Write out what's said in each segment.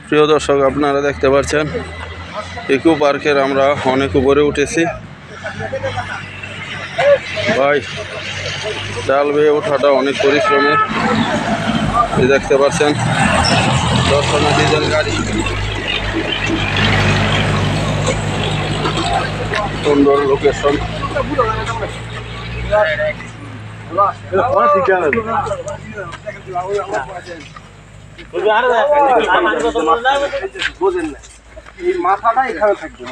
প্রিয় দর্শক, আপনারা দেখতে পাচ্ছেন ইকো পার্কের আমরা অনেক উপরে উঠেছি। ভাই, ডাল বেয়ে ওঠাটা অনেক পরিশ্রমের। দেখতে পাচ্ছেন দর্শনা ডিজেল গাড়ি, সুন্দর লোকেশন। মাথাটা এখানে থাকবে,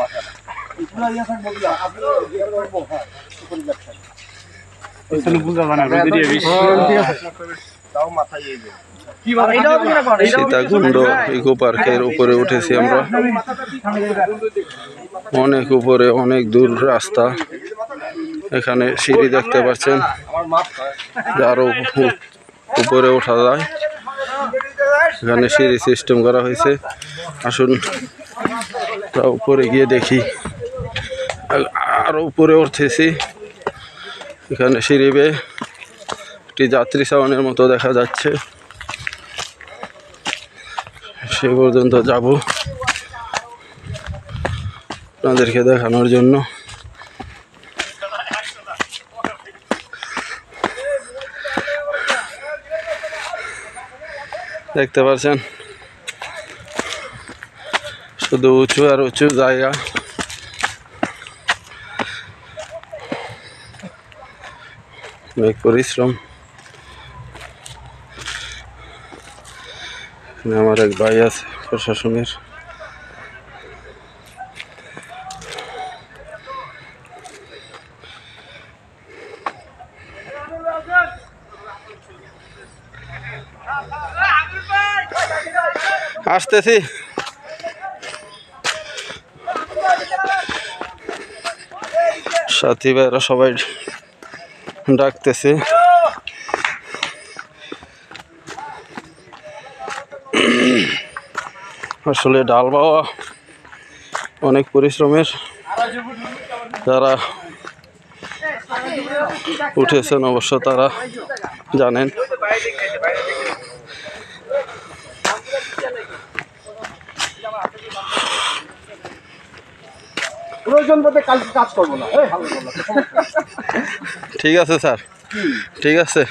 সীতাকুণ্ড ইকো পার্কের উপরে উঠেছি আমরা। অনেক উপরে, অনেক দূর রাস্তা। এখানে সিঁড়ি দেখতে পাচ্ছেন, আরো উপরে ওঠা যায়। এখানে সিঁড়ি সিস্টেম করা হয়েছে। আসুন উপরে গিয়ে দেখি। আরো উপরে উঠতেছি। এখানে সিঁড়ি বেয়ে একটি যাত্রী ছাউনির মতো দেখা যাচ্ছে। সে পর্যন্ত যাব আপনাদেরকে দেখানোর জন্য। দেখতে পাচ্ছেন শুধু উঁচু আর উঁচু জায়গা। অনেক পরিশ্রম। আমার এক ভাই আছে প্রশাসনের। আসতেছি। সাথী ভাইরা সবাই ডাকতেছে। আসলে ডাল বাওয়া অনেক পরিশ্রমের। যারা উঠেছেন অবশ্য তারা জানেন। ঠিক আছে স্যার, ঠিক আছে।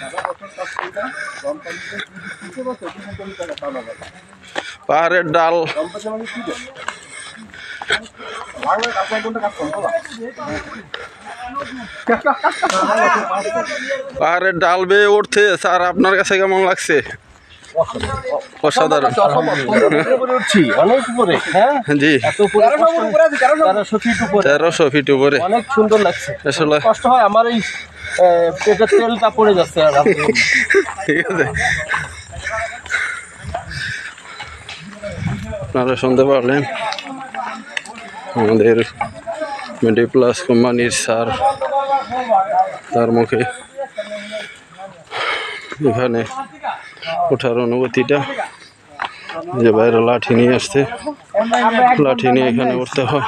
পাহাড়ের ডাল, পাহাড়ের ডাল বেয়ে উঠতে স্যার আপনার কাছে কেমন লাগছে? অসাধারণ। জি, 1300 ফিট উপরে। অনেক সুন্দর লাগছে। আসলে কষ্ট হয়, আমার এই পেটের তেলটা পড়ে যাচ্ছে। ঠিক আছে, আপনারা শুনতে পারলেন আমাদের মেডিপ্লাস কোম্পানির স্যার, তার মুখে এখানে ওঠার অনুভূতিটা। যে বাইরে লাঠি নিয়ে আসছে, লাঠি নিয়ে এখানে উঠতে হয়।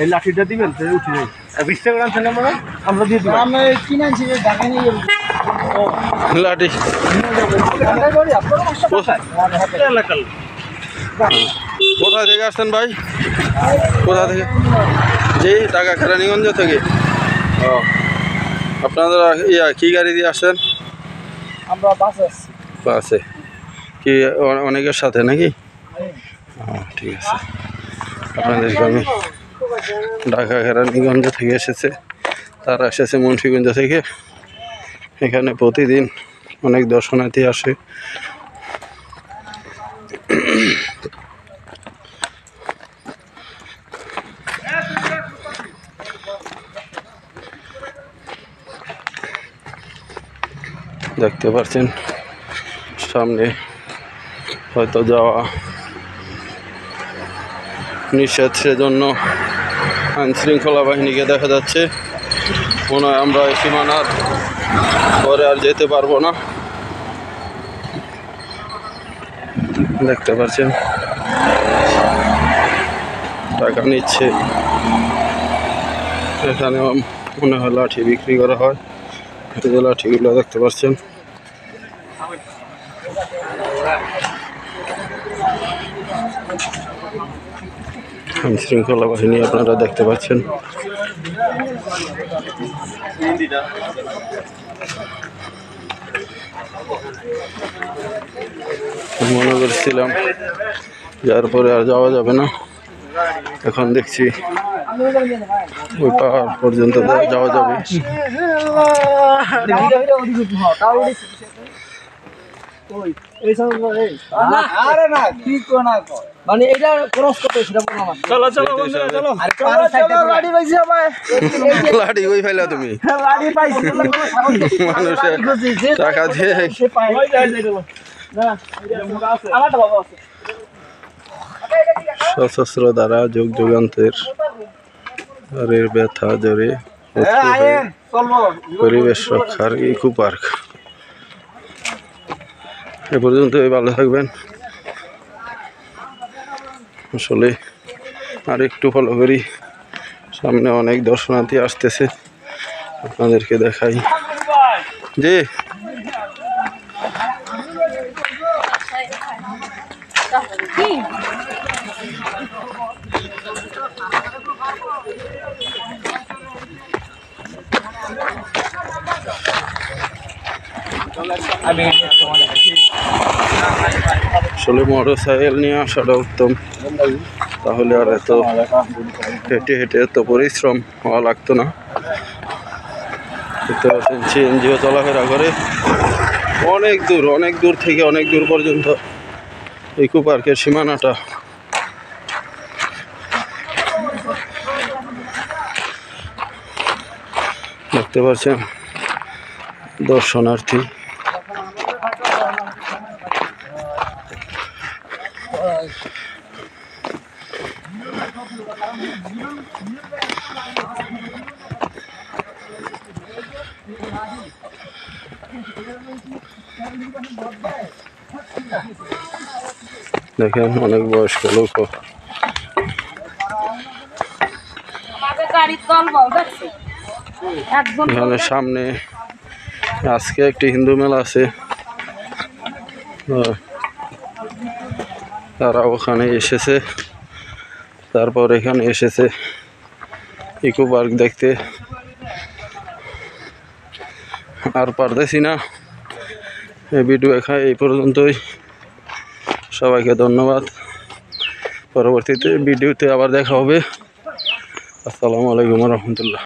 এই লাঠিটা দিবেন, উঠে যাই। 20 টাকা আনছেন আমরা, আমরা দিয়ে দিব। আমি কিনেছি, ঢাকা নিয়ে যাবো লাঠি। কোথা থেকে আসছেন ভাই? কোথা থেকে? জি, ঢাকা কেরানীগঞ্জ থেকে। ও, আপনারা কি গাড়ি দিয়ে আসছেন? আমরা বাসে আসছি। বাসে কি অনেকের সাথে নাকি? ঠিক আছে। আপনাদেরকে আমি ঢাকা কেরানীগঞ্জ থেকে এসেছে, তারা এসেছে মুন্সিগঞ্জ থেকে। এখানে প্রতিদিন অনেক দর্শনার্থী আসে। দেখতে পাচ্ছেন সামনে হয়তো যাওয়া নিষেধ, সেজন্য আইন শৃঙ্খলা বাহিনীকে দেখা যাচ্ছে। মনে হয় আমরা সীমানার পরে আর যেতে পারবো না। দেখতে পাচ্ছেন টাকা নিচ্ছে। এখানে মনে হয় লাঠি বিক্রি করা হয়। এই যে লাঠিগুলো দেখতে পাচ্ছেন। আইন শৃঙ্খলা বাহিনী আপনারা দেখতে পাচ্ছেন। মনে করছিলাম যার পরে আর যাওয়া যাবে না, এখন দেখছি ওই পাহাড় পর্যন্ত যাওয়া যাবে। মানে এটা ক্রস করতে সেটা বলো আমার। চলো চলো বন্ধুরা চলো গাড়ি পাইছি আমার লাঠি কই ফেলা তুমি? গাড়ি পাইছি মানুষের টাকা দিয়ে আমারটা বাবা আছে সশস্ত্র দ্বারা যুগ যুগান্তের এর ব্যথা জোরে পরিবেশ রক্ষার ইকো পার্ক। এ পর্যন্ত ভালো থাকবেন। আসলে আর একটু ফলো করি, সামনে অনেক দর্শনার্থী আসতেছে, আপনাদেরকে দেখাই। জি আসলে মোটর সাইকেল নিয়ে আসাটা উত্তম, তাহলে আর এত হেঁটে হেঁটে এত পরিশ্রম হওয়া লাগতো না। দেখতে পাচ্ছেন সিএনজিও চলাফেরা করে অনেক দূর থেকে অনেক দূর পর্যন্ত ইকো পার্কের সীমানাটা। দেখতে পাচ্ছেন দর্শনার্থী। দেখেন অনেক বয়স্ক লোক, এখানে সামনে আজকে একটি হিন্দু মেলা আছে, তারা ওখানে এসেছে, তারপর এখানে এসেছে ইকো পার্ক দেখতে। আর পারতেছি না, এই ভিডিও এই পর্যন্তই। সবাইকে ধন্যবাদ। পরবর্তীতে ভিডিওতে আবার দেখা হবে। আসসালামু আলাইকুম রহমতুল্লাহ।